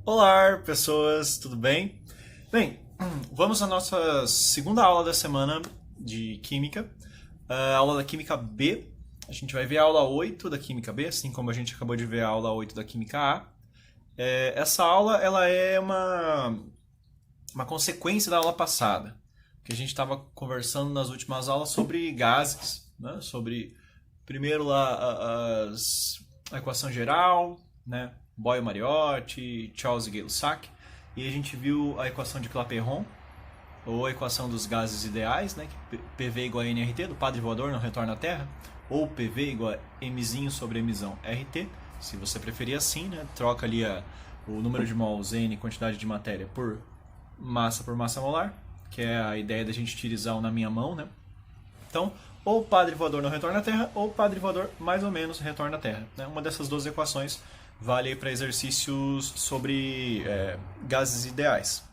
Olá, pessoas, tudo bem? Bem, vamos à nossa segunda aula da semana de Química, a aula da Química B. A gente vai ver a aula 8 da Química B, assim como a gente acabou de ver a aula 8 da Química A. Essa aula ela é uma consequência da aula passada, que a gente estava conversando nas últimas aulas sobre gases, né? Sobre, primeiro lá, a equação geral, né? Boyle-Mariotti, Charles e Gay-Lussac, e a gente viu a equação de Clapeyron, ou a equação dos gases ideais, né? Que PV igual a nRT, do padre voador não retorna à Terra, ou PV igual a mzinho sobre mzão RT, se você preferir assim, né? Troca ali o número de mols, N, quantidade de matéria, por massa molar, que é a ideia da gente utilizar o na minha mão, né? Então, ou o padre voador não retorna à Terra, ou o padre voador mais ou menos retorna à Terra, né? Uma dessas duas equações vale para exercícios sobre gases ideais.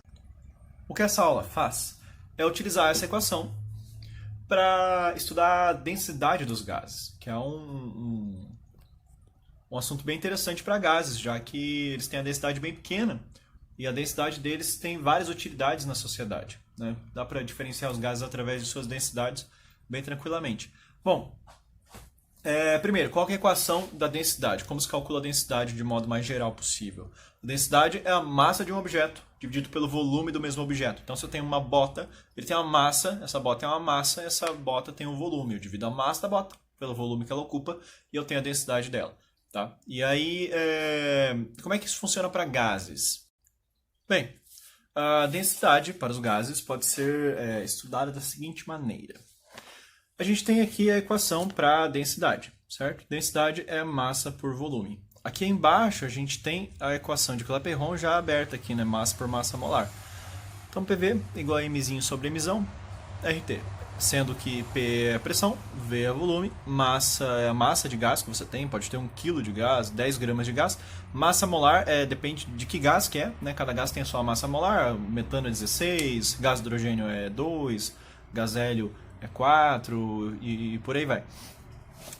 O que essa aula faz é utilizar essa equação para estudar a densidade dos gases, que é um assunto bem interessante para gases, já que eles têm a densidade bem pequena e a densidade deles tem várias utilidades na sociedade, né? Dá para diferenciar os gases através de suas densidades bem tranquilamente. Bom, primeiro, qual que é a equação da densidade? Como se calcula a densidade de modo mais geral possível? A densidade é a massa de um objeto dividido pelo volume do mesmo objeto. Então, se eu tenho uma bota, ele tem uma massa, essa bota é uma massa, essa bota tem um volume. Eu divido a massa da bota pelo volume que ela ocupa e eu tenho a densidade dela. Tá? E aí, como é que isso funciona para gases? Bem, a densidade para os gases pode ser estudada da seguinte maneira. A gente tem aqui a equação para densidade, certo? Densidade é massa por volume. Aqui embaixo a gente tem a equação de Clapeyron já aberta aqui, né? Massa por massa molar. Então PV igual a mzinho sobre mzão, RT. Sendo que P é a pressão, V é volume, massa é a massa de gás que você tem, pode ter 1 kg de gás, 10 gramas de gás. Massa molar depende de que gás que é, né? Cada gás tem a sua massa molar, metano é 16, gás hidrogênio é 2, gás hélio é 4 e por aí vai.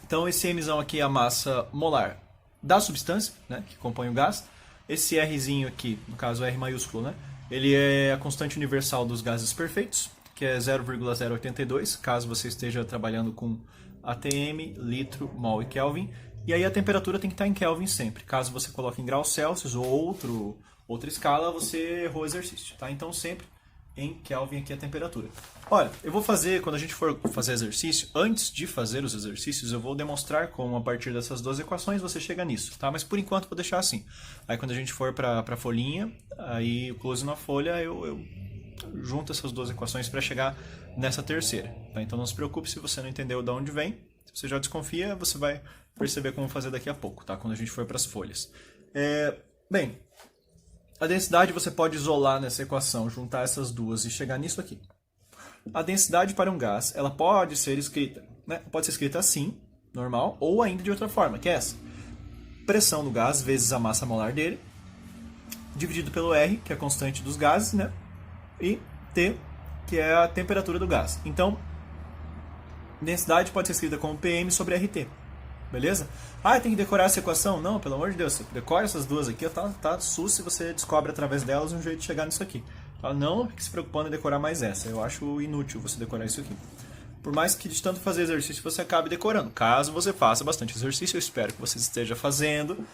Então esse mzão aqui é a massa molar da substância, né, que compõe o gás. Esse Rzinho aqui, no caso R maiúsculo, né, ele é a constante universal dos gases perfeitos, que é 0,082, caso você esteja trabalhando com atm, litro, mol e Kelvin. E aí a temperatura tem que estar em Kelvin sempre. Caso você coloque em graus Celsius ou outra escala, você errou o exercício. Tá? Então sempre em Kelvin aqui a temperatura. Olha, eu vou fazer, quando a gente for fazer exercício, antes de fazer os exercícios, eu vou demonstrar como a partir dessas duas equações você chega nisso, tá? Mas por enquanto vou deixar assim. Aí quando a gente for para a folhinha, aí o close na folha, eu junto essas duas equações para chegar nessa terceira. Tá? Então não se preocupe se você não entendeu de onde vem. Se você já desconfia, você vai perceber como fazer daqui a pouco, tá? Quando a gente for para as folhas. Bem, a densidade você pode isolar nessa equação, juntar essas duas e chegar nisso aqui. A densidade para um gás, ela pode ser escrita, né? Pode ser escrita assim, normal, ou ainda de outra forma, que é essa. Pressão do gás vezes a massa molar dele, dividido pelo R, que é a constante dos gases, né? E T, que é a temperatura do gás. Então, densidade pode ser escrita como PM sobre RT. Beleza? Ah, tem que decorar essa equação? Não, pelo amor de Deus, você decora essas duas aqui, tá sus se você descobre através delas um jeito de chegar nisso aqui. Tá? Não fique se preocupando em decorar mais essa, eu acho inútil você decorar isso aqui. Por mais que de tanto fazer exercício você acabe decorando. Caso você faça bastante exercício, eu espero que você esteja fazendo.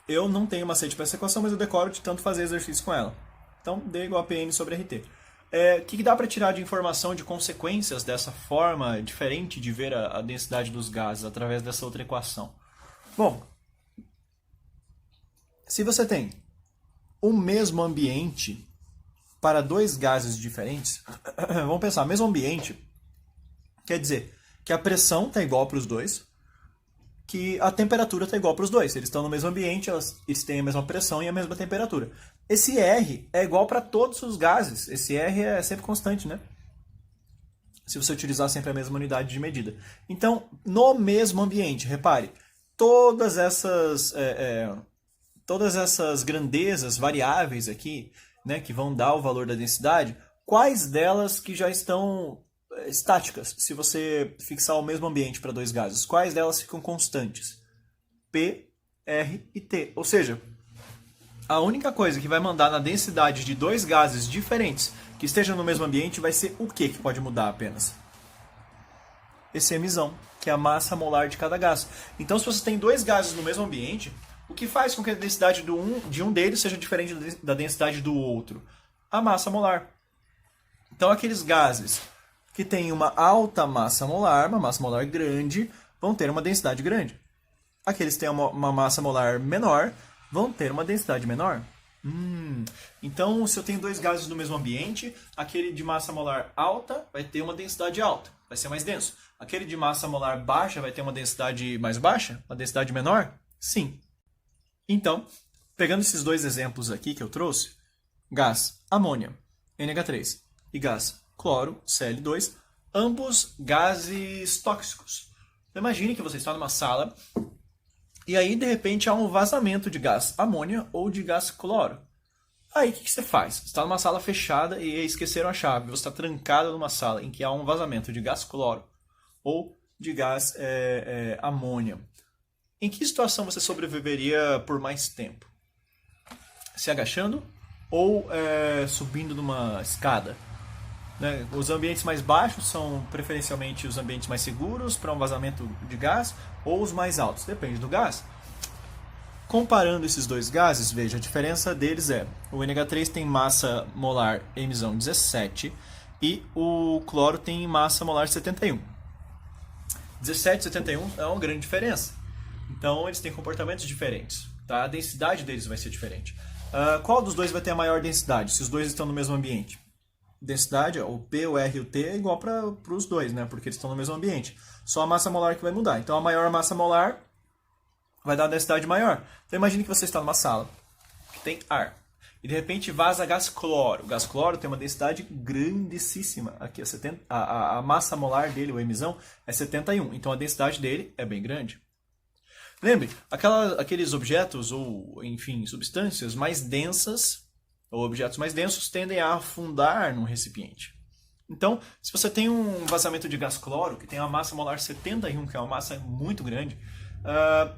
Eu não tenho macete para essa equação, mas eu decoro de tanto fazer exercício com ela. Então, D igual a PM sobre RT. O que dá para tirar de informação de consequências dessa forma diferente de ver a densidade dos gases através dessa outra equação? Bom, se você tem o mesmo ambiente para dois gases diferentes, vamos pensar, mesmo ambiente quer dizer que a pressão está igual para os dois, que a temperatura está igual para os dois. Eles estão no mesmo ambiente, eles têm a mesma pressão e a mesma temperatura. Esse R é igual para todos os gases. Esse R é sempre constante, né? Se você utilizar sempre a mesma unidade de medida. Então, no mesmo ambiente, repare, todas essas grandezas variáveis aqui, né, que vão dar o valor da densidade, quais delas que já estão estáticas, se você fixar o mesmo ambiente para dois gases, quais delas ficam constantes? P, R e T. Ou seja, A única coisa que vai mandar na densidade de dois gases diferentes que estejam no mesmo ambiente vai ser o que pode mudar apenas? Essa emissão, que é a massa molar de cada gás. Então, se você tem dois gases no mesmo ambiente, o que faz com que a densidade de um deles seja diferente da densidade do outro? A massa molar. Então, aqueles gases que têm uma alta massa molar, uma massa molar grande, vão ter uma densidade grande. Aqueles que têm uma massa molar menor vão ter uma densidade menor. Então, se eu tenho dois gases no mesmo ambiente, aquele de massa molar alta vai ter uma densidade alta, vai ser mais denso. Aquele de massa molar baixa vai ter uma densidade mais baixa, uma densidade menor? Sim. Então, pegando esses dois exemplos aqui que eu trouxe, gás amônia, NH3, e gás cloro, Cl2, ambos gases tóxicos. Imagine que você está numa sala e aí, de repente, há um vazamento de gás amônia ou de gás cloro. Aí, o que você faz? Você está numa sala fechada e esqueceram a chave. Você está trancado numa sala em que há um vazamento de gás cloro ou de gás amônia. Em que situação você sobreviveria por mais tempo? Se agachando ou subindo numa escada? Né? Os ambientes mais baixos são preferencialmente os ambientes mais seguros para um vazamento de gás ou os mais altos, depende do gás. Comparando esses dois gases, veja, a diferença deles o NH3 tem massa molar emissão 17 e o cloro tem massa molar 71. 17 e 71 é uma grande diferença. Então eles têm comportamentos diferentes. Tá? A densidade deles vai ser diferente. Qual dos dois vai ter a maior densidade, se os dois estão no mesmo ambiente? Densidade, o P, o R e o T é igual para os dois, né? Porque eles estão no mesmo ambiente. Só a massa molar que vai mudar. Então a maior massa molar vai dar uma densidade maior. Então imagine que você está numa sala que tem ar. E de repente vaza gás cloro. O gás cloro tem uma densidade grandíssima. Aqui a massa molar dele, ou emissão, é 71. Então a densidade dele é bem grande. Lembre, aqueles objetos, ou enfim, substâncias mais densas, ou objetos mais densos, tendem a afundar num recipiente. Então, se você tem um vazamento de gás cloro, que tem uma massa molar 71, que é uma massa muito grande,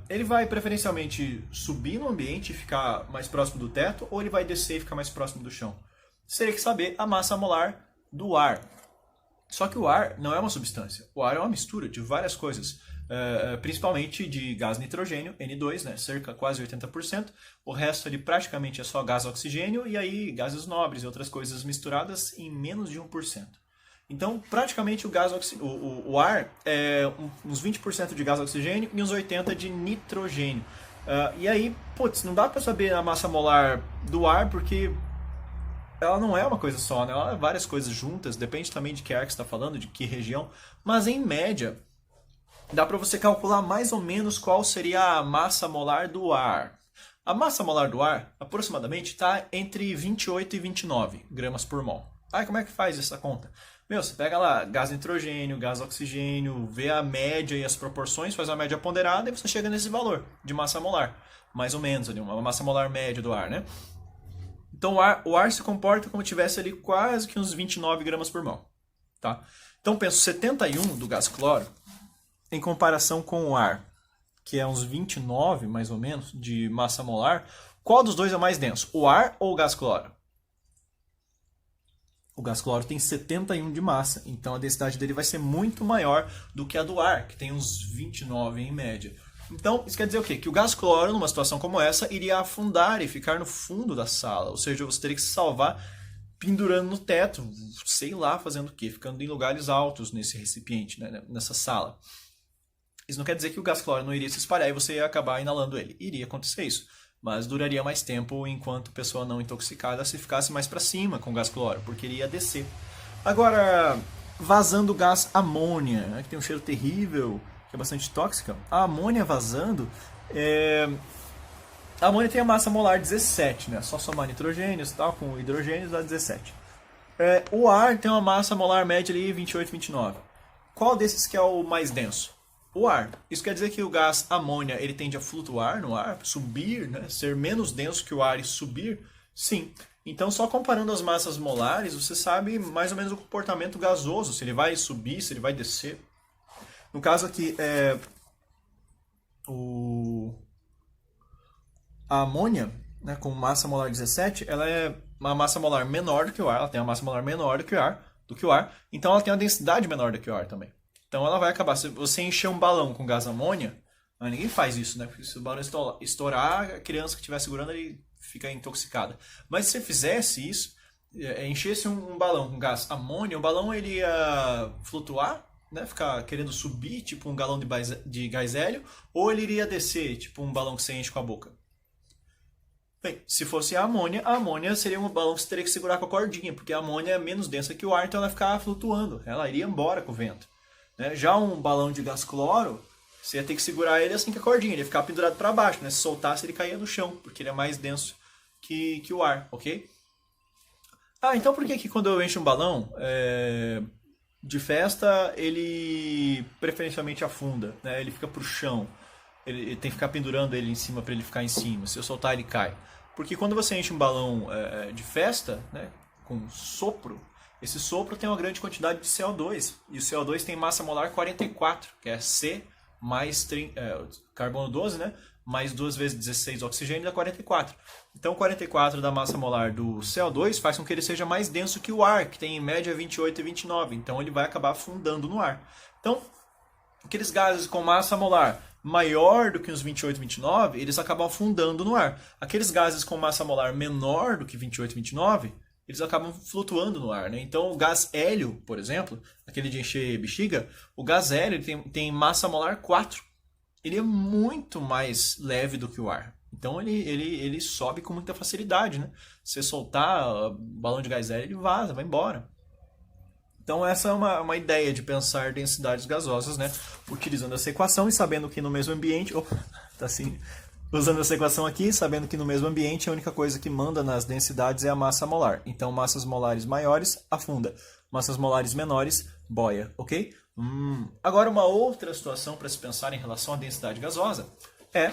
ele vai preferencialmente subir no ambiente e ficar mais próximo do teto, ou ele vai descer e ficar mais próximo do chão. Você teria que saber a massa molar do ar. Só que o ar não é uma substância. O ar é uma mistura de várias coisas. Principalmente de gás nitrogênio, N2, né, cerca quase 80%. O resto ali praticamente é só gás oxigênio e aí gases nobres e outras coisas misturadas em menos de 1%. Então, praticamente o ar é uns 20% de gás oxigênio e uns 80% de nitrogênio. E aí, putz, não dá para saber a massa molar do ar porque ela não é uma coisa só, né? Ela é várias coisas juntas, depende também de que ar que você está falando, de que região. Mas em média, dá para você calcular mais ou menos qual seria a massa molar do ar. A massa molar do ar, aproximadamente, está entre 28 e 29 gramas por mol. Como é que faz essa conta? Você pega lá gás nitrogênio, gás oxigênio, vê a média e as proporções, faz uma média ponderada e você chega nesse valor de massa molar. Mais ou menos, ali, uma massa molar média do ar, né? Então o ar se comporta como se tivesse ali quase que uns 29 gramas por mol. Tá? Então penso 71 do gás cloro, em comparação com o ar, que é uns 29, mais ou menos, de massa molar, qual dos dois é mais denso? O ar ou o gás cloro? O gás cloro tem 71 de massa, então a densidade dele vai ser muito maior do que a do ar, que tem uns 29 em média. Então, isso quer dizer o quê? Que o gás cloro, numa situação como essa, iria afundar e ficar no fundo da sala. Ou seja, você teria que se salvar pendurando no teto, sei lá, fazendo o quê? Ficando em lugares altos nesse recipiente, né? Nessa sala. Isso não quer dizer que o gás cloro não iria se espalhar e você ia acabar inalando ele. Iria acontecer isso. Mas duraria mais tempo enquanto a pessoa não intoxicada se ficasse mais para cima com o gás cloro, porque iria descer. Agora, vazando gás amônia, né, que tem um cheiro terrível, que é bastante tóxica. A amônia vazando, a amônia tem a massa molar 17, né? Só somar nitrogênios e tal, com hidrogênios dá 17. O ar tem uma massa molar média ali 28, 29. Qual desses que é o mais denso? O ar. Isso quer dizer que o gás amônia ele tende a flutuar no ar, subir, né? Ser menos denso que o ar e subir? Sim. Então, só comparando as massas molares, você sabe mais ou menos o comportamento gasoso, se ele vai subir, se ele vai descer. No caso aqui, a amônia, né, com massa molar 17, ela é uma massa molar menor do que o ar, ela tem uma massa molar menor do que o ar, então ela tem uma densidade menor do que o ar também. Então ela vai acabar, se você encher um balão com gás amônia, ninguém faz isso, né? Porque se o balão estourar, a criança que estiver segurando ele fica intoxicada. Mas se você fizesse isso, enchesse um balão com gás amônia, o balão ele ia flutuar, né? Ficar querendo subir, tipo um galão de gás hélio, ou ele iria descer, tipo um balão que você enche com a boca. Bem, se fosse a amônia seria um balão que você teria que segurar com a cordinha, porque a amônia é menos densa que o ar, então ela ia ficar flutuando, ela iria embora com o vento. Né? Já um balão de gás cloro, você ia ter que segurar ele assim com a cordinha, ele ia ficar pendurado para baixo, né? Se soltasse ele caía no chão, porque ele é mais denso que o ar, ok? Então por que quando eu encho um balão de festa, ele preferencialmente afunda, né? Ele fica pro chão, ele tem que ficar pendurando ele em cima para ele ficar em cima, se eu soltar ele cai. Porque quando você enche um balão de festa, né, com sopro, esse sopro tem uma grande quantidade de CO2. E o CO2 tem massa molar 44, que é C mais carbono 12, né? Mais 2 vezes 16 oxigênio dá 44. Então 44 da massa molar do CO2 faz com que ele seja mais denso que o ar, que tem em média 28 e 29. Então ele vai acabar afundando no ar. Então, aqueles gases com massa molar maior do que os 28 e 29, eles acabam afundando no ar. Aqueles gases com massa molar menor do que 28 e 29, eles acabam flutuando no ar, né? Então o gás hélio, por exemplo, aquele de encher bexiga, o gás hélio tem massa molar 4. Ele é muito mais leve do que o ar. Então ele sobe com muita facilidade, né? Se você soltar o balão de gás hélio, ele vaza, vai embora. Então essa é uma ideia de pensar densidades gasosas, né? Utilizando essa equação e sabendo que no mesmo ambiente... tá assim... Usando essa equação aqui, sabendo que no mesmo ambiente a única coisa que manda nas densidades é a massa molar. Então massas molares maiores afunda, massas molares menores boia, ok? Agora uma outra situação para se pensar em relação à densidade gasosa é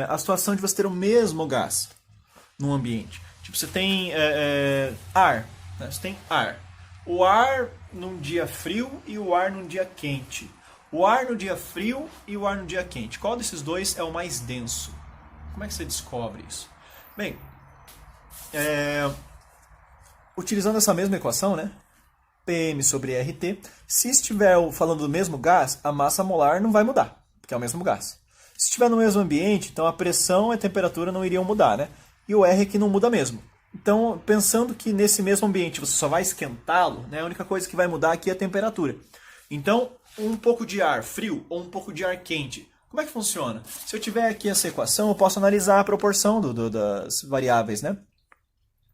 a situação de você ter o mesmo gás no ambiente. Tipo, você tem ar, né? Você tem ar. O ar num dia frio e o ar num dia quente. O ar no dia frio e o ar no dia quente. Qual desses dois é o mais denso? Como é que você descobre isso? Bem, utilizando essa mesma equação, né? PM sobre RT, se estiver falando do mesmo gás, a massa molar não vai mudar, porque é o mesmo gás. Se estiver no mesmo ambiente, então a pressão e a temperatura não iriam mudar, né? E o R é que não muda mesmo. Então, pensando que nesse mesmo ambiente você só vai esquentá-lo, né? A única coisa que vai mudar aqui é a temperatura. Então, um pouco de ar frio ou um pouco de ar quente. Como é que funciona? Se eu tiver aqui essa equação, eu posso analisar a proporção das variáveis, né?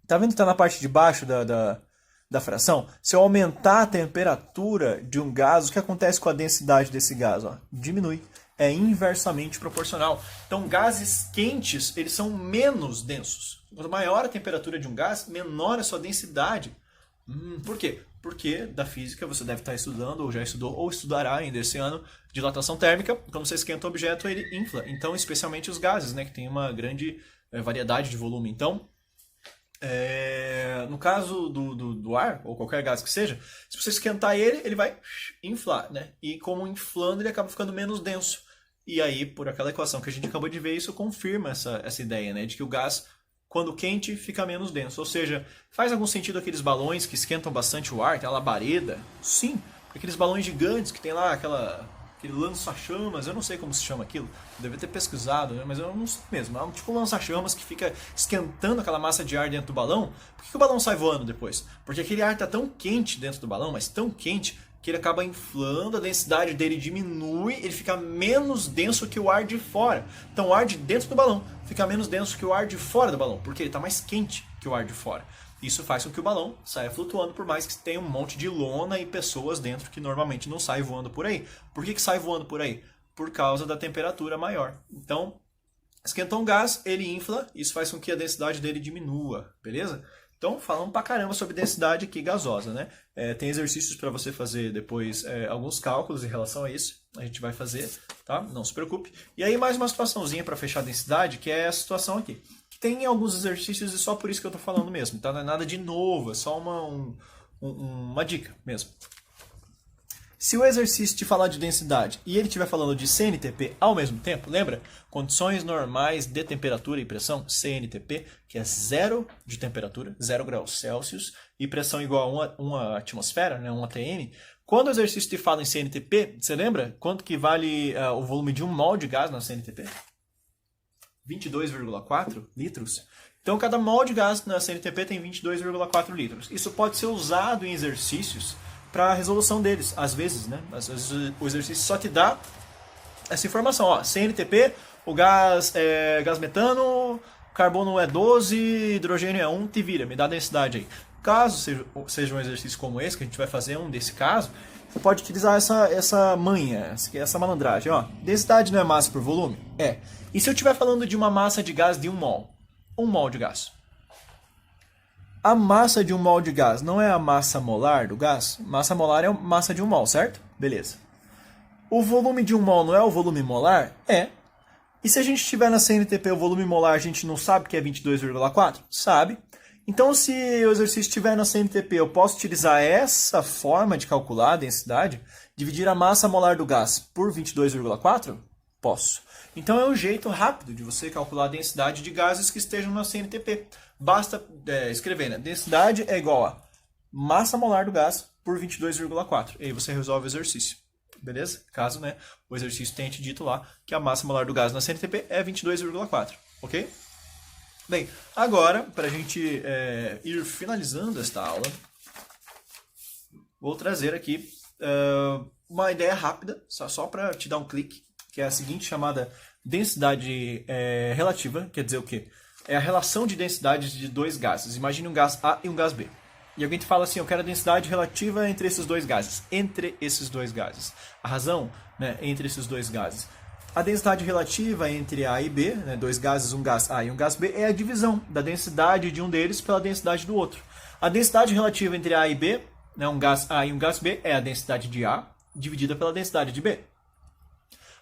Tá vendo que está na parte de baixo da fração? Se eu aumentar a temperatura de um gás, o que acontece com a densidade desse gás? Diminui. É inversamente proporcional. Então, gases quentes, eles são menos densos. Quanto maior a temperatura de um gás, menor a sua densidade. Por quê? Porque da física você deve estar estudando, ou já estudou, ou estudará ainda esse ano, dilatação térmica. Quando você esquenta o objeto, ele infla. Então, especialmente os gases, né, que tem uma grande variedade de volume. Então, no caso do ar, ou qualquer gás que seja, se você esquentar ele, ele vai inflar, né? E como inflando, ele acaba ficando menos denso. E aí, por aquela equação que a gente acabou de ver, isso confirma essa ideia, né? De que o gás, quando quente, fica menos denso. Ou seja, faz algum sentido aqueles balões que esquentam bastante o ar, tem a labareda? Sim, aqueles balões gigantes que tem lá aquele lança-chamas, eu não sei como se chama aquilo, deve ter pesquisado, né? Mas eu não sei mesmo. É um tipo lança-chamas que fica esquentando aquela massa de ar dentro do balão. Por que o balão sai voando depois? Porque aquele ar está tão quente dentro do balão, mas tão quente, que ele acaba inflando, a densidade dele diminui, ele fica menos denso que o ar de fora. Então o ar de dentro do balão fica menos denso que o ar de fora do balão, porque ele está mais quente que o ar de fora. Isso faz com que o balão saia flutuando, por mais que tenha um monte de lona e pessoas dentro que normalmente não saem voando por aí. Por que sai voando por aí? Por causa da temperatura maior. Então, esquentou um gás, ele infla, isso faz com que a densidade dele diminua, beleza? Então, falamos pra caramba sobre densidade aqui gasosa, né? Tem exercícios para você fazer depois alguns cálculos em relação a isso. A gente vai fazer, tá? Não se preocupe. E aí, mais uma situaçãozinha para fechar a densidade, que é essa situação aqui. Tem alguns exercícios e só por isso que eu estou falando mesmo, tá? Não é nada de novo, é só uma dica mesmo. Se o exercício te falar de densidade e ele estiver falando de CNTP ao mesmo tempo, lembra? Condições normais de temperatura e pressão, CNTP, que é zero de temperatura, 0 graus Celsius, e pressão igual a uma atmosfera, né, 1 atm. Quando o exercício te fala em CNTP, você lembra quanto que vale o volume de 1 mol de gás na CNTP? 22,4 litros. Então, cada mol de gás na CNTP tem 22,4 litros. Isso pode ser usado em exercícios para a resolução deles, às vezes, né? Às vezes o exercício só te dá essa informação, ó, CNTP, o gás é gás metano, carbono é 12, hidrogênio é 1, te vira, me dá a densidade aí. Caso seja um exercício como esse, que a gente vai fazer um desse caso, você pode utilizar essa manha, essa malandragem, ó. Densidade não é massa por volume? É. E se eu estiver falando de uma massa de gás de 1 mol? 1 mol de gás. A massa de 1 mol de gás não é a massa molar do gás? Massa molar é a massa de 1 mol, certo? Beleza. O volume de 1 mol não é o volume molar? É. E se a gente tiver na CNTP o volume molar, a gente não sabe que é 22,4? Sabe. Então, se o exercício estiver na CNTP, eu posso utilizar essa forma de calcular a densidade, dividir a massa molar do gás por 22,4? Posso. Então, é um jeito rápido de você calcular a densidade de gases que estejam na CNTP. Basta escrever, né? Densidade é igual a massa molar do gás por 22,4. E aí você resolve o exercício. Beleza? Caso, né, o exercício tenha te dito lá que a massa molar do gás na CNTP é 22,4. Ok? Bem, agora, para a gente ir finalizando esta aula, vou trazer aqui uma ideia rápida, só para te dar um clique, que é a seguinte, chamada densidade relativa. Quer dizer o quê? É a relação de densidades de dois gases. Imagine um gás A e um gás B. E alguém te fala assim, eu quero a densidade relativa entre esses dois gases. Entre esses dois gases. A razão, né, entre esses dois gases. A densidade relativa entre A e B, né, dois gases, um gás A e um gás B, é a divisão da densidade de um deles pela densidade do outro. A densidade relativa entre A e B, né, um gás A e um gás B, é a densidade de A dividida pela densidade de B.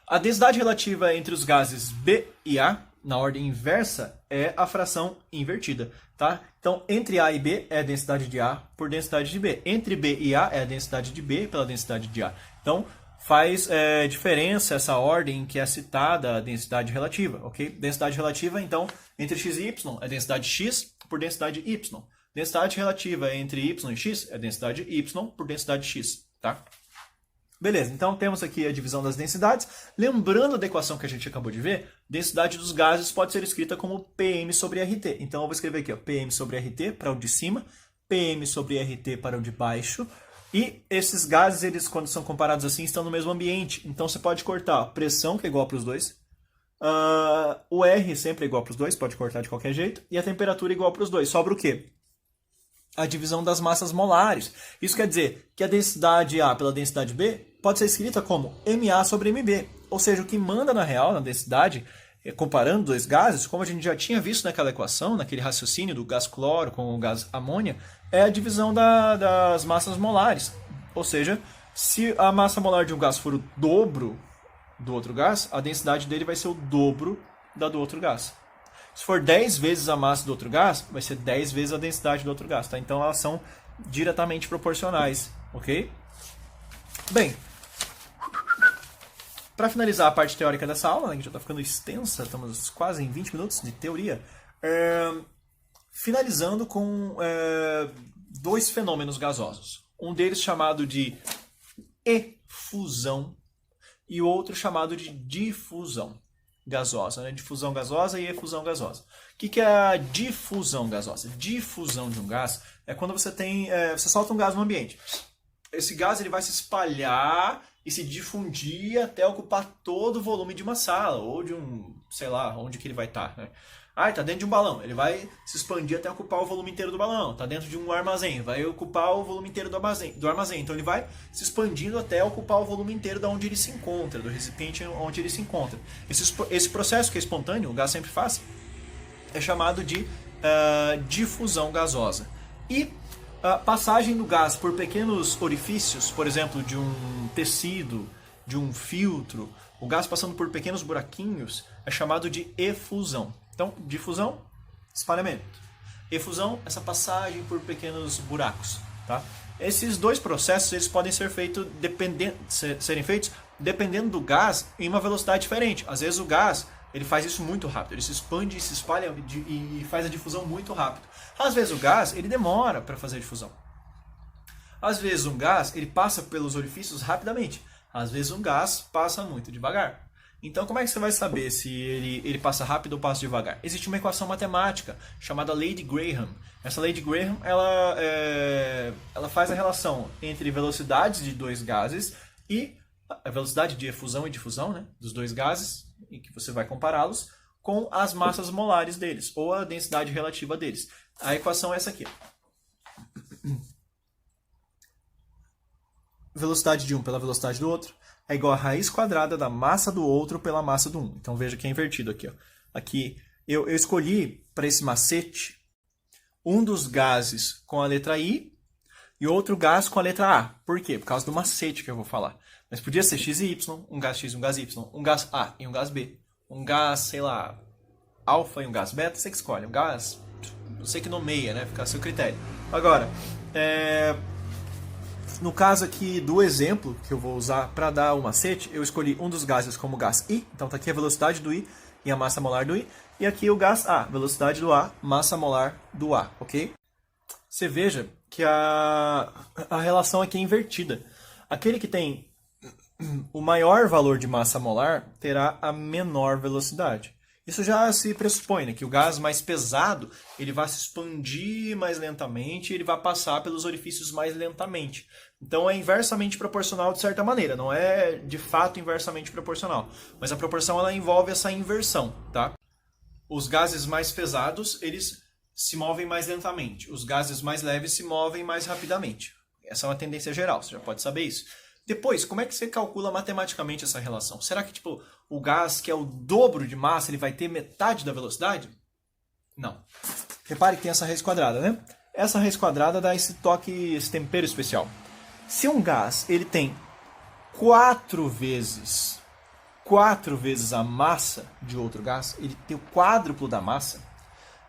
A densidade relativa entre os gases B e A, na ordem inversa, é a fração invertida. Tá? Então, entre A e B é a densidade de A por densidade de B. Entre B e A é a densidade de B pela densidade de A. Então, faz diferença essa ordem que é citada a densidade relativa, ok? Densidade relativa, então, entre x e y é densidade x por densidade y. Densidade relativa entre y e x é densidade y por densidade x, tá? Beleza, então temos aqui a divisão das densidades. Lembrando da equação que a gente acabou de ver, densidade dos gases pode ser escrita como PM sobre RT. Então eu vou escrever aqui, ó, PM sobre RT para o de cima, PM sobre RT para o de baixo. E esses gases, eles, quando são comparados assim, estão no mesmo ambiente. Então você pode cortar a pressão, que é igual para os dois. O R sempre é igual para os dois, pode cortar de qualquer jeito. E a temperatura é igual para os dois. Sobra o quê? A divisão das massas molares. Isso quer dizer que a densidade A pela densidade B pode ser escrita como MA sobre MB. Ou seja, o que manda na real, na densidade, comparando dois gases, como a gente já tinha visto naquela equação, naquele raciocínio do gás cloro com o gás amônia, é a divisão das massas molares. Ou seja, se a massa molar de um gás for o dobro do outro gás, a densidade dele vai ser o dobro da do outro gás. Se for 10 vezes a massa do outro gás, vai ser 10 vezes a densidade do outro gás. Tá? Então elas são diretamente proporcionais. Ok? Bem, para finalizar a parte teórica dessa aula, né, que já está ficando extensa, estamos quase em 20 minutos de teoria, finalizando com dois fenômenos gasosos. Um deles chamado de efusão e o outro chamado de difusão gasosa, né? Difusão gasosa e efusão gasosa. O que é a difusão gasosa? Difusão de um gás é quando você você solta um gás no ambiente. Esse gás ele vai se espalhar e se difundir até ocupar todo o volume de uma sala ou de sei lá, onde que ele vai estar, né? Está dentro de um balão, ele vai se expandir até ocupar o volume inteiro do balão. Está dentro de um armazém, vai ocupar o volume inteiro do armazém. Então ele vai se expandindo até ocupar o volume inteiro de onde ele se encontra, do recipiente onde ele se encontra. Esse processo que é espontâneo, o gás sempre faz, é chamado de difusão gasosa. E a passagem do gás por pequenos orifícios, por exemplo, de um tecido, de um filtro, o gás passando por pequenos buraquinhos, é chamado de efusão. Então, difusão, espalhamento. Efusão, essa passagem por pequenos buracos. Tá? Esses dois processos eles podem serem feitos dependendo do gás em uma velocidade diferente. Às vezes o gás ele faz isso muito rápido, ele se expande e se espalha e faz a difusão muito rápido. Às vezes o gás ele demora para fazer a difusão. Às vezes um gás ele passa pelos orifícios rapidamente. Às vezes um gás passa muito devagar. Então como é que você vai saber se ele passa rápido ou passa devagar? Existe uma equação matemática chamada Lei de Graham. Essa Lei de Graham ela faz a relação entre velocidades de dois gases e a velocidade de efusão e difusão, né, dos dois gases, em que você vai compará-los, com as massas molares deles, ou a densidade relativa deles. A equação é essa aqui. Velocidade de um pela velocidade do outro é igual a raiz quadrada da massa do outro pela massa do um. Então veja que é invertido aqui. Ó. Aqui eu escolhi para esse macete um dos gases com a letra I e outro gás com a letra A. Por quê? Por causa do macete que eu vou falar. Mas podia ser X e Y, um gás X e um gás Y, um gás A e um gás B, um gás, sei lá, alfa e um gás beta, você que escolhe. Um gás, você que nomeia, né? Fica a seu critério. Agora, no caso aqui do exemplo que eu vou usar para dar o macete, eu escolhi um dos gases como gás I, então está aqui a velocidade do I e a massa molar do I, e aqui o gás A, velocidade do A, massa molar do A, ok? Você veja que a relação aqui é invertida. Aquele que tem o maior valor de massa molar terá a menor velocidade. Isso já se pressupõe, né, que o gás mais pesado ele vai se expandir mais lentamente, ele vai passar pelos orifícios mais lentamente. Então é inversamente proporcional de certa maneira, não é de fato inversamente proporcional, mas a proporção ela envolve essa inversão, tá? Os gases mais pesados eles se movem mais lentamente, os gases mais leves se movem mais rapidamente. Essa é uma tendência geral, você já pode saber isso. Depois, como é que você calcula matematicamente essa relação? Será que tipo, o gás que é o dobro de massa ele vai ter metade da velocidade? Não. Repare que tem essa raiz quadrada, né? Essa raiz quadrada dá esse toque, esse tempero especial. Se um gás ele tem 4 vezes a massa de outro gás, ele tem o quádruplo da massa,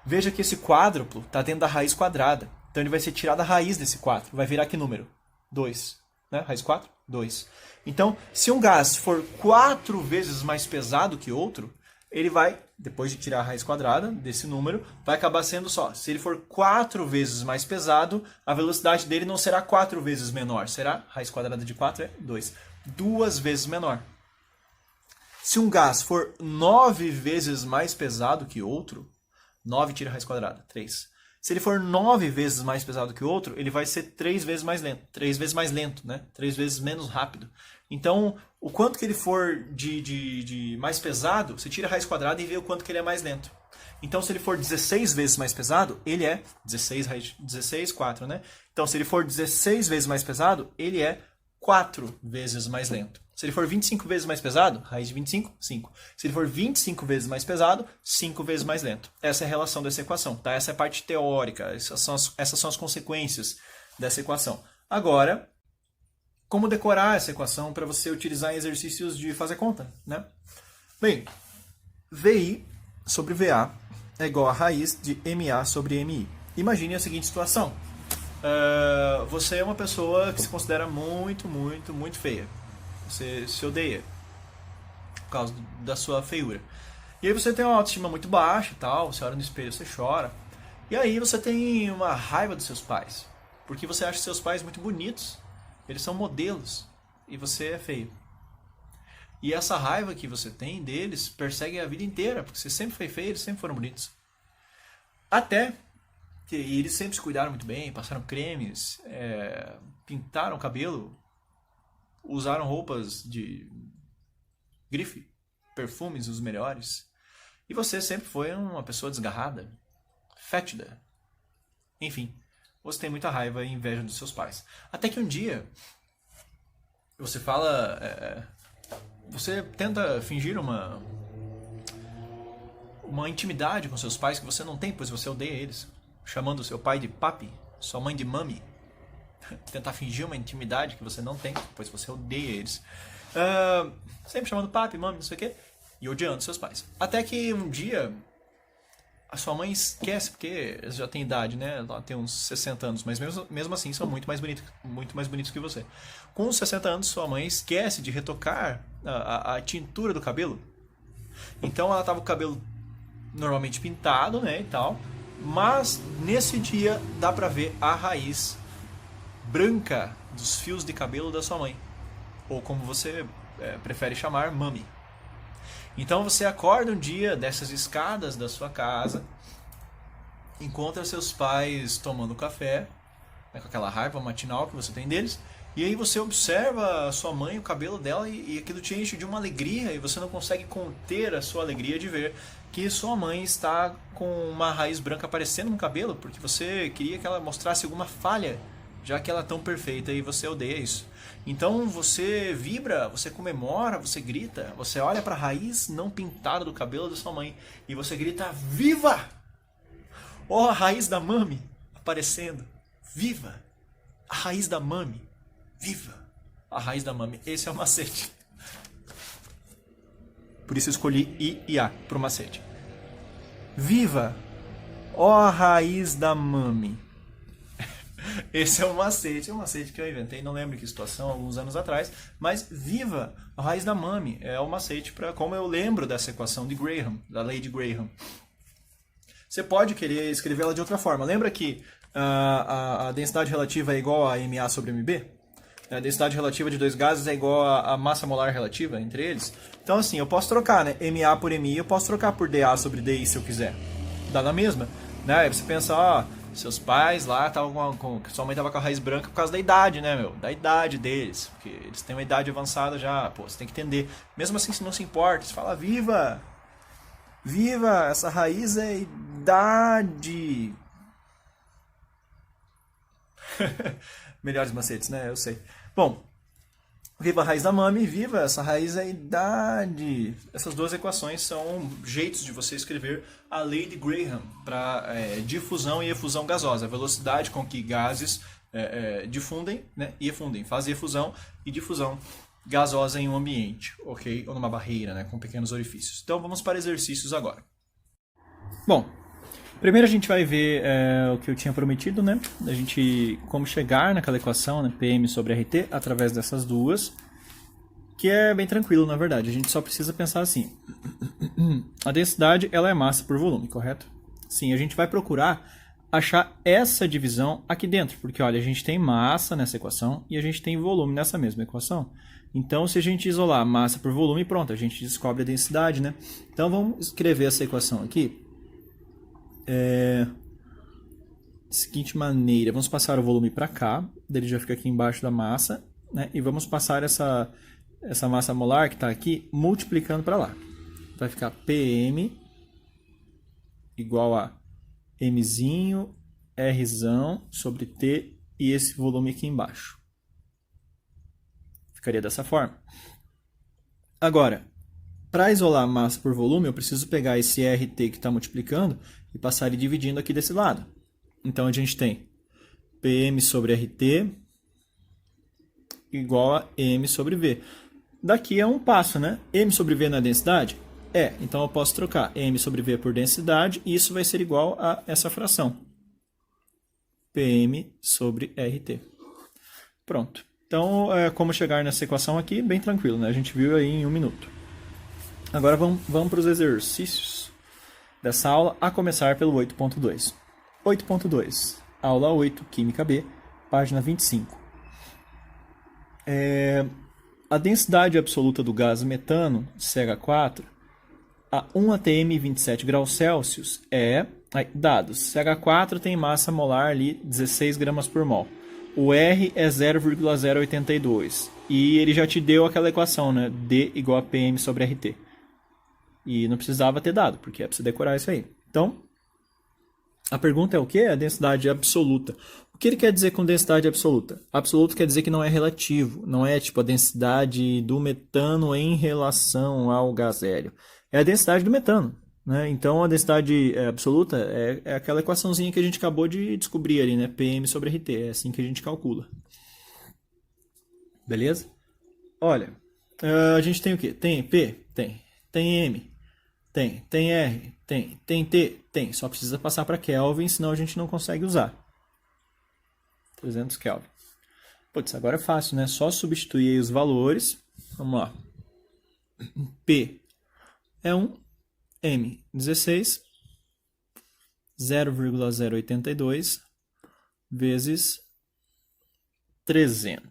veja que esse quádruplo está dentro da raiz quadrada. Então ele vai ser tirado a raiz desse 4. Vai virar que número? 2. Né? Raiz 4? 2. Então, se um gás for 4 vezes mais pesado que outro, ele vai, depois de tirar a raiz quadrada desse número, vai acabar sendo só. Se ele for 4 vezes mais pesado, a velocidade dele não será 4 vezes menor. Será? Raiz quadrada de 4 é 2. 2 vezes menor. Se um gás for 9 vezes mais pesado que outro, 9 tira a raiz quadrada, 3. Se ele for 9 vezes mais pesado que o outro, ele vai ser 3 vezes mais lento. 3 vezes mais lento, né? 3 vezes menos rápido. Então, o quanto que ele for de mais pesado, você tira a raiz quadrada e vê o quanto que ele é mais lento. Então, se ele for 16 vezes mais pesado, ele é 16, 4, né? Então, se ele for 16 vezes mais pesado, ele é 4 vezes mais lento. Se ele for 25 vezes mais pesado, raiz de 25, 5. Se ele for 25 vezes mais pesado, 5 vezes mais lento. Essa é a relação dessa equação, tá? Essa é a parte teórica, essas são as consequências dessa equação. Agora, como decorar essa equação para você utilizar em exercícios de fazer conta, né? Bem, VI sobre VA é igual a raiz de MA sobre MI. Imagine a seguinte situação. Você é uma pessoa que se considera muito, muito, muito feia. Você se odeia por causa da sua feiura. E aí você tem uma autoestima muito baixa e tal, você olha no espelho, você chora. E aí você tem uma raiva dos seus pais, porque você acha seus pais muito bonitos, eles são modelos, e você é feio. E essa raiva que você tem deles persegue a vida inteira, porque você sempre foi feio, eles sempre foram bonitos. Até que eles sempre se cuidaram muito bem, passaram cremes, pintaram o cabelo, usaram roupas de grife, perfumes os melhores. E você sempre foi uma pessoa desgarrada, fétida. Enfim, você tem muita raiva e inveja dos seus pais. Até que um dia, você fala... você tenta fingir uma intimidade com seus pais que você não tem, pois você odeia eles. Chamando seu pai de papi, sua mãe de mami. Tentar fingir uma intimidade que você não tem, pois você odeia eles. Sempre chamando papi, mami, não sei o quê. E odiando seus pais. Até que um dia, a sua mãe esquece, porque já tem idade, né? Ela tem uns 60 anos, mas mesmo assim são muito mais bonitos que você. Com os 60 anos, sua mãe esquece de retocar a tintura do cabelo. Então ela tava com o cabelo normalmente pintado, né, e tal. Mas nesse dia dá pra ver a raiz branca dos fios de cabelo da sua mãe. Ou como você prefere chamar, mami. Então você acorda um dia dessas escadas da sua casa, encontra seus pais tomando café, né, com aquela raiva matinal que você tem deles, e aí você observa a sua mãe, o cabelo dela, e aquilo te enche de uma alegria, e você não consegue conter a sua alegria de ver que sua mãe está com uma raiz branca aparecendo no cabelo, porque você queria que ela mostrasse alguma falha, já que ela é tão perfeita e você odeia isso. Então você vibra, você comemora, você grita, você olha para a raiz não pintada do cabelo da sua mãe e você grita: viva! Ó, a raiz da mami aparecendo, viva! A raiz da mami, viva! A raiz da mami, esse é o macete. Por isso eu escolhi I e A pro macete. Viva! Ó, a raiz da mami. Esse é um macete que eu inventei, não lembro em que situação, alguns anos atrás, mas viva a raiz da mami, é o macete para como eu lembro dessa equação de Graham, da lei de Graham. Você pode querer escrevê-la de outra forma. Lembra que a densidade relativa é igual a MA sobre MB? A densidade relativa de dois gases é igual a massa molar relativa entre eles? Então assim, eu posso trocar, né? MA por MI, eu posso trocar por DA sobre DI se eu quiser. Dá na mesma, né? Aí você pensa, ó, seus pais lá estavam sua mãe tava com a raiz branca por causa da idade, né, meu? Da idade deles. Porque eles têm uma idade avançada já. Pô, você tem que entender. Mesmo assim, se não se importa, você fala: viva! Viva! Essa raiz é idade! Melhores macetes, né? Eu sei. Bom, viva a raiz da mami, viva essa raiz é idade. Essas duas equações são jeitos de você escrever a lei de Graham para difusão e efusão gasosa. A velocidade com que gases difundem, né, e efundem. Fazem efusão e difusão gasosa em um ambiente, ok? Ou numa barreira, né, com pequenos orifícios. Então vamos para exercícios agora. Bom, primeiro a gente vai ver o que eu tinha prometido, né? A gente como chegar naquela equação, né? PM sobre RT, através dessas duas, que é bem tranquilo, na verdade. A gente só precisa pensar assim. A densidade, ela é massa por volume, correto? Sim, a gente vai procurar achar essa divisão aqui dentro, porque olha, a gente tem massa nessa equação e a gente tem volume nessa mesma equação. Então, se a gente isolar massa por volume, pronto, a gente descobre a densidade, né? Então, vamos escrever essa equação aqui. Da seguinte maneira, vamos passar o volume para cá, ele já fica aqui embaixo da massa, né? E vamos passar essa massa molar que está aqui multiplicando para lá. Vai ficar PM igual a Mzinho, Rzão sobre T e esse volume aqui embaixo. Ficaria dessa forma. Agora, para isolar massa por volume, eu preciso pegar esse RT que está multiplicando e passar ele dividindo aqui desse lado. Então, a gente tem PM sobre RT igual a M sobre V. Daqui é um passo, né? M sobre V na densidade? Então eu posso trocar M sobre V por densidade e isso vai ser igual a essa fração. PM sobre RT. Pronto. Então, como chegar nessa equação aqui? Bem tranquilo, né? A gente viu aí em 1 minuto. Agora vamos para os exercícios dessa aula, a começar pelo 8.2. 8.2, aula 8, Química B, página 25. A densidade absoluta do gás metano, CH4, a 1 atm 27 graus Celsius dados, CH4 tem massa molar ali 16 gramas por mol. O R é 0,082. E ele já te deu aquela equação, né? D igual a PM sobre RT. E não precisava ter dado, porque é para você decorar isso aí. Então, a pergunta é o quê? A densidade absoluta. O que ele quer dizer com densidade absoluta? Absoluto quer dizer que não é relativo. Não é tipo a densidade do metano em relação ao gás hélio. É a densidade do metano. Né? Então, a densidade absoluta é aquela equaçãozinha que a gente acabou de descobrir ali, né? PM sobre RT. É assim que a gente calcula. Beleza? Olha, a gente tem o quê? Tem P? Tem. Tem M. Tem R? Tem T? Tem. Só precisa passar para Kelvin, senão a gente não consegue usar. 300 Kelvin. Putz, agora é fácil, né? Só substituir aí os valores. Vamos lá. P é 1, M 16, 0,082 vezes 300.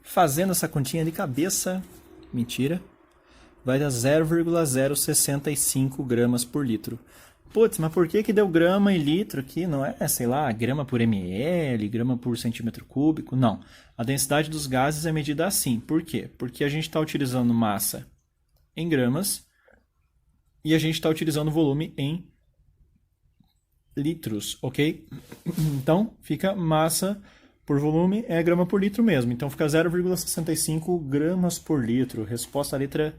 Fazendo essa continha de cabeça, mentira, vai dar 0,065 gramas por litro. Putz, mas por que deu grama e litro aqui? Não é, sei lá, grama por ml, grama por centímetro cúbico? Não. A densidade dos gases é medida assim. Por quê? Porque a gente está utilizando massa em gramas e a gente está utilizando volume em litros, ok? Então, fica massa por volume é grama por litro mesmo. Então, fica 0,65 gramas por litro. Resposta à letra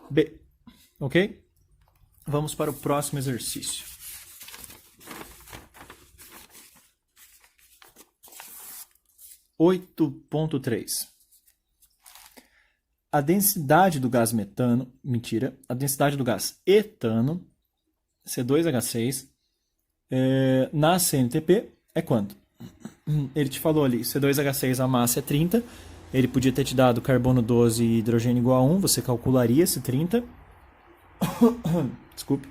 B, ok? Vamos para o próximo exercício. (8.3) A densidade do gás metano, a densidade do gás etano, C2H6, na CNTP é quanto? Ele te falou ali, C2H6 a massa é 30, ele podia ter te dado carbono 12 e hidrogênio igual a 1, você calcularia esse 30. Desculpe.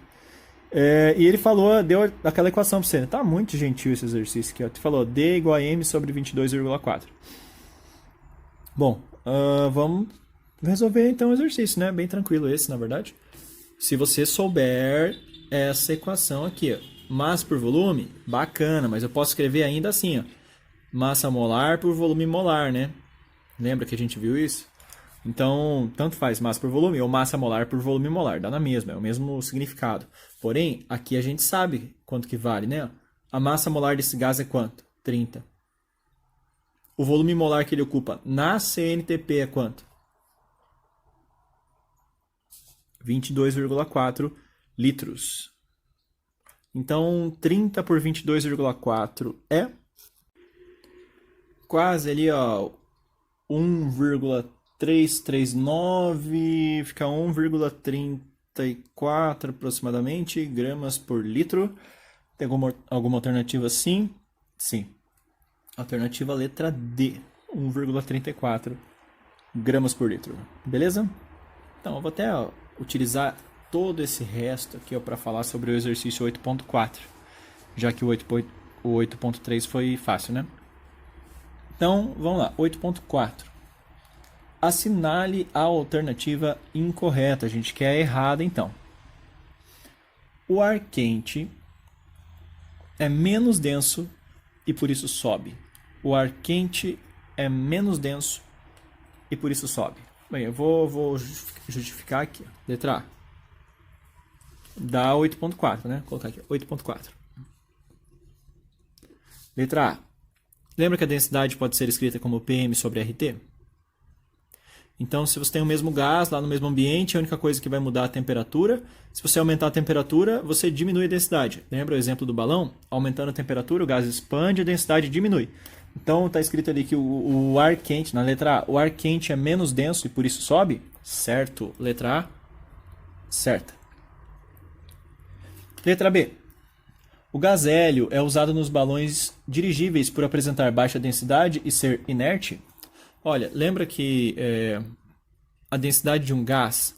E ele falou, deu aquela equação para você. Tá muito gentil esse exercício aqui. Ó. Ele falou D igual a M sobre 22,4. Bom, vamos resolver então o exercício, né? Bem tranquilo esse, na verdade. Se você souber essa equação aqui, ó. Massa por volume, bacana, mas eu posso escrever ainda assim, ó. Massa molar por volume molar, né? Lembra que a gente viu isso? Então, tanto faz massa por volume ou massa molar por volume molar, dá na mesma, é o mesmo significado. Porém, aqui a gente sabe quanto que vale, né? A massa molar desse gás é quanto? 30. O volume molar que ele ocupa na CNTP é quanto? 22,4 litros. Então, 30 por 22,4 é quase ali, ó, 1,339, fica 1,34 aproximadamente gramas por litro. Tem alguma alternativa sim? Sim. Alternativa letra D, 1,34 gramas por litro. Beleza? Então, eu vou até utilizar todo esse resto aqui para falar sobre o exercício 8.4, já que o 8.3 foi fácil, né? Então, vamos lá, 8.4. Assinale a alternativa incorreta. A gente quer a errada, então. O ar quente é menos denso e por isso sobe. O ar quente é menos denso e por isso sobe. Bem, eu vou justificar aqui. Letra A. Dá 8.4, né? Vou colocar aqui, 8.4. Letra A. Lembra que a densidade pode ser escrita como PM sobre RT? Então, se você tem o mesmo gás lá no mesmo ambiente, a única coisa que vai mudar é a temperatura. Se você aumentar a temperatura, você diminui a densidade. Lembra o exemplo do balão? Aumentando a temperatura, o gás expande e a densidade diminui. Então, está escrito ali que o ar quente, na letra A, o ar quente é menos denso e por isso sobe? Certo. Letra A, certa. Letra B. O gás hélio é usado nos balões dirigíveis por apresentar baixa densidade e ser inerte? Olha, lembra que a densidade de um gás,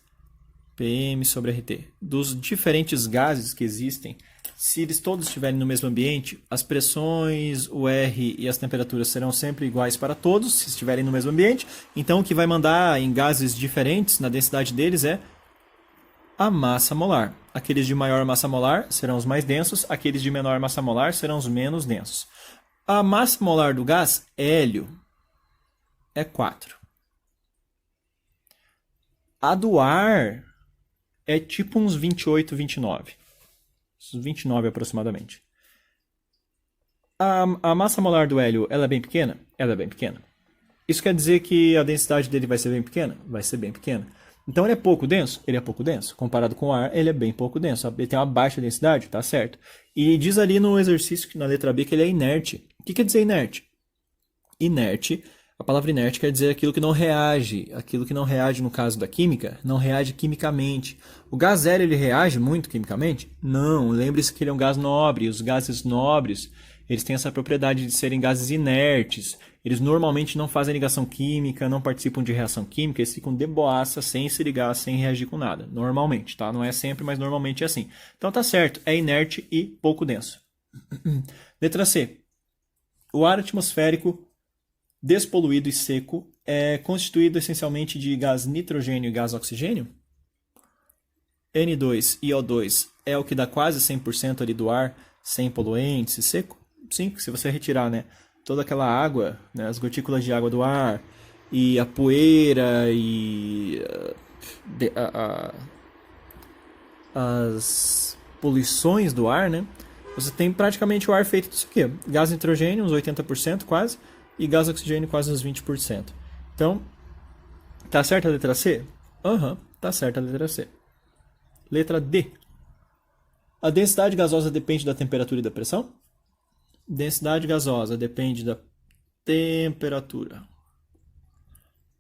PM sobre RT, dos diferentes gases que existem, se eles todos estiverem no mesmo ambiente, as pressões, o R e as temperaturas serão sempre iguais para todos, se estiverem no mesmo ambiente. Então, o que vai mandar em gases diferentes na densidade deles é a massa molar. Aqueles de maior massa molar serão os mais densos, aqueles de menor massa molar serão os menos densos. A massa molar do gás hélio é 4. A do ar é tipo uns 28, 29. Uns 29 aproximadamente. A massa molar do hélio, ela é bem pequena? Ela é bem pequena. Isso quer dizer que a densidade dele vai ser bem pequena? Vai ser bem pequena. Então ele é pouco denso? Ele é pouco denso. Comparado com o ar, ele é bem pouco denso. Ele tem uma baixa densidade? Tá certo. E diz ali no exercício, na letra B, que ele é inerte. O que quer dizer inerte? Inerte A palavra inerte quer dizer aquilo que não reage. Aquilo que não reage, no caso da química, não reage quimicamente. O gás hélio, ele reage muito quimicamente? Não, lembre-se que ele é um gás nobre. Os gases nobres, eles têm essa propriedade de serem gases inertes. Eles normalmente não fazem ligação química, não participam de reação química, eles ficam de boaça, sem se ligar, sem reagir com nada. Normalmente, tá? Não é sempre, mas normalmente é assim. Então tá certo, é inerte e pouco denso. Letra C. O ar atmosférico despoluído e seco é constituído essencialmente de gás nitrogênio e gás oxigênio? N2 e O2 é o que dá quase 100% ali do ar sem poluentes e seco? Sim, se você retirar, né, toda aquela água, né, as gotículas de água do ar e a poeira e as poluições do ar, né, você tem praticamente o ar feito disso aqui. Gás nitrogênio, uns 80% quase, e gás oxigênio quase uns 20%. Então, tá certa a letra C? Aham, tá certa a letra C. Letra D. A densidade gasosa depende da temperatura e da pressão? Densidade gasosa depende da temperatura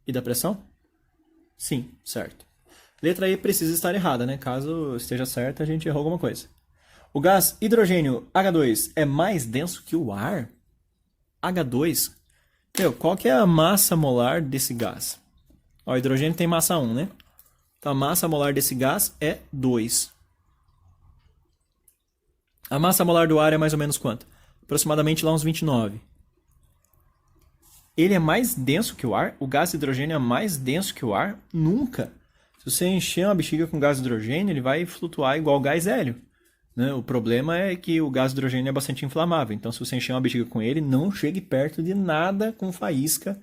e da pressão? Sim, certo. Letra E precisa estar errada, né? Caso esteja certa, a gente errou alguma coisa. O gás hidrogênio H2 é mais denso que o ar? H2? Qual que é a massa molar desse gás? O hidrogênio tem massa 1, né? Então a massa molar desse gás é 2. A massa molar do ar é mais ou menos quanto? Aproximadamente lá uns 29. Ele é mais denso que o ar? O gás hidrogênio é mais denso que o ar? Nunca! Se você encher uma bexiga com gás hidrogênio, ele vai flutuar igual gás hélio. Né? O problema é que o gás hidrogênio é bastante inflamável. Então, se você encher uma bexiga com ele, não chegue perto de nada com faísca,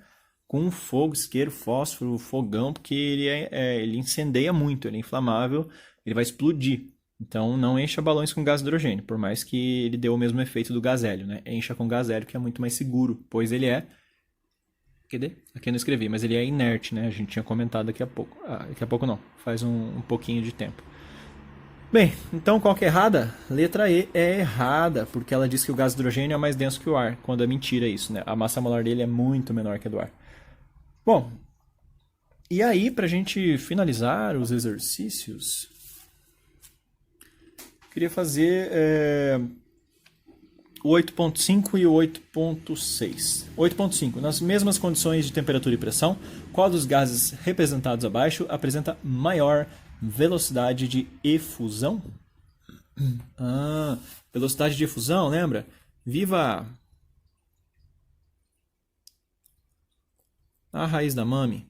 com fogo, isqueiro, fósforo, fogão, porque ele incendeia muito, ele é inflamável, ele vai explodir. Então, não encha balões com gás hidrogênio, por mais que ele dê o mesmo efeito do gás hélio. Né? Encha com gás hélio, que é muito mais seguro, pois ele é... Cadê? Aqui eu não escrevi, mas ele é inerte, né? A gente tinha comentado daqui a pouco. Daqui a pouco não, faz um pouquinho de tempo. Bem, então qual que é errada? Letra E é errada, porque ela diz que o gás hidrogênio é mais denso que o ar, quando é mentira isso, né? A massa molar dele é muito menor que a do ar. Bom, e aí, pra gente finalizar os exercícios, queria fazer o 8.5 e o 8.6. 8.5. Nas mesmas condições de temperatura e pressão, qual dos gases representados abaixo apresenta maior velocidade de efusão? Velocidade de efusão, lembra? Viva a raiz da mame.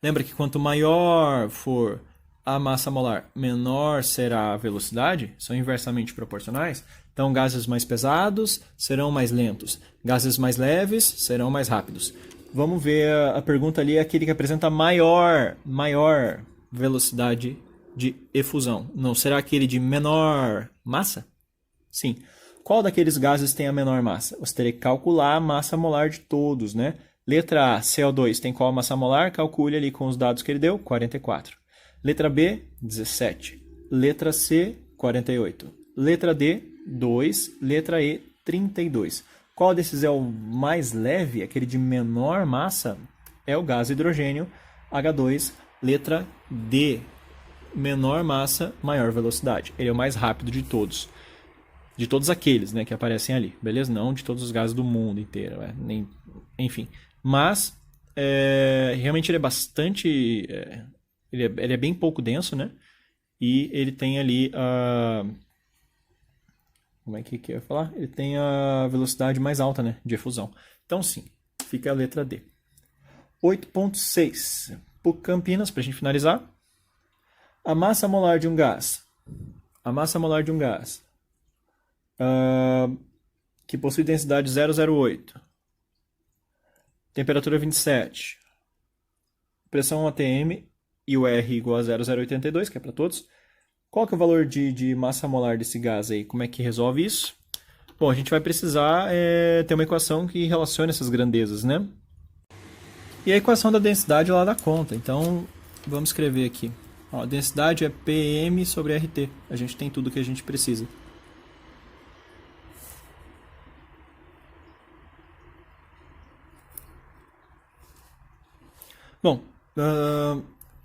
Lembra que quanto maior for a massa molar, menor será a velocidade? São inversamente proporcionais. Então, gases mais pesados serão mais lentos. Gases mais leves serão mais rápidos. Vamos ver a pergunta ali, é aquele que apresenta maior velocidade de efusão. Não será aquele de menor massa? Sim. Qual daqueles gases tem a menor massa? Você teria que calcular a massa molar de todos, né? Letra A, CO2, tem qual a massa molar? Calcule ali com os dados que ele deu, 44. Letra B, 17. Letra C, 48. Letra D, 2. Letra E, 32. Qual desses é o mais leve, aquele de menor massa? É o gás hidrogênio, H2, letra D. Menor massa, maior velocidade. Ele é o mais rápido de todos. De todos aqueles, né, que aparecem ali. Beleza? Não de todos os gases do mundo inteiro. Enfim. Mas, realmente ele é bastante... Ele é bem pouco denso, né? E ele tem ali a... Como é que eu ia falar? Ele tem a velocidade mais alta, né, de efusão. Então, sim, fica a letra D. 8.6. PUC Campinas, para a gente finalizar. A massa molar de um gás. A massa molar de um gás que possui densidade 0,08. Temperatura 27. Pressão atm e o R igual a 0,082, que é para todos. Qual que é o valor de massa molar desse gás aí? Como é que resolve isso? Bom, a gente vai precisar ter uma equação que relacione essas grandezas, né? E a equação da densidade lá dá conta. Então, vamos escrever aqui. Ó, a densidade é PM sobre RT. A gente tem tudo que a gente precisa. Bom,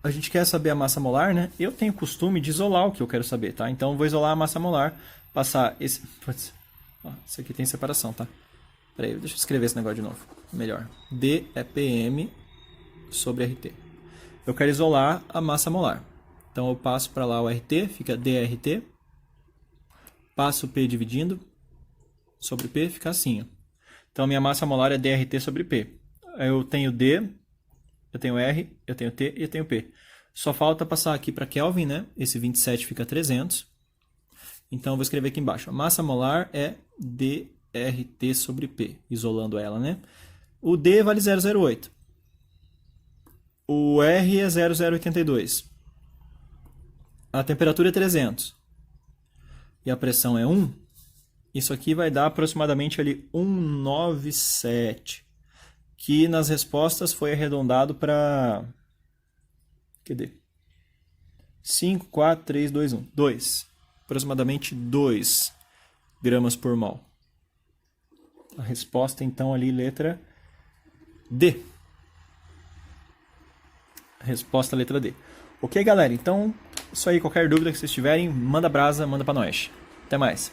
a gente quer saber a massa molar, né? Eu tenho costume de isolar o que eu quero saber, tá? Então, eu vou isolar a massa molar, passar esse... Putz, ó, isso aqui tem separação, tá? Peraí, deixa eu escrever esse negócio de novo. Melhor. D é PM sobre RT. Eu quero isolar a massa molar. Então, eu passo para lá o RT, fica DRT. Passo o P dividindo sobre P, fica assim, ó. Então, minha massa molar é DRT sobre P. Eu tenho D, eu tenho R, eu tenho T e eu tenho P. Só falta passar aqui para Kelvin, né? Esse 27 fica 300. Então, eu vou escrever aqui embaixo. A massa molar é DRT sobre P, isolando ela, né? O D vale 0,08. O R é 0,082. A temperatura é 300. E a pressão é 1. Isso aqui vai dar aproximadamente ali 197. Que nas respostas foi arredondado para... Cadê? 5, 4, 3, 2, 1. 2. Aproximadamente 2 gramas por mol. A resposta, então, ali, letra D. Resposta, letra D. Ok, galera? Então, isso aí. Qualquer dúvida que vocês tiverem, manda brasa, manda pra nós. Até mais.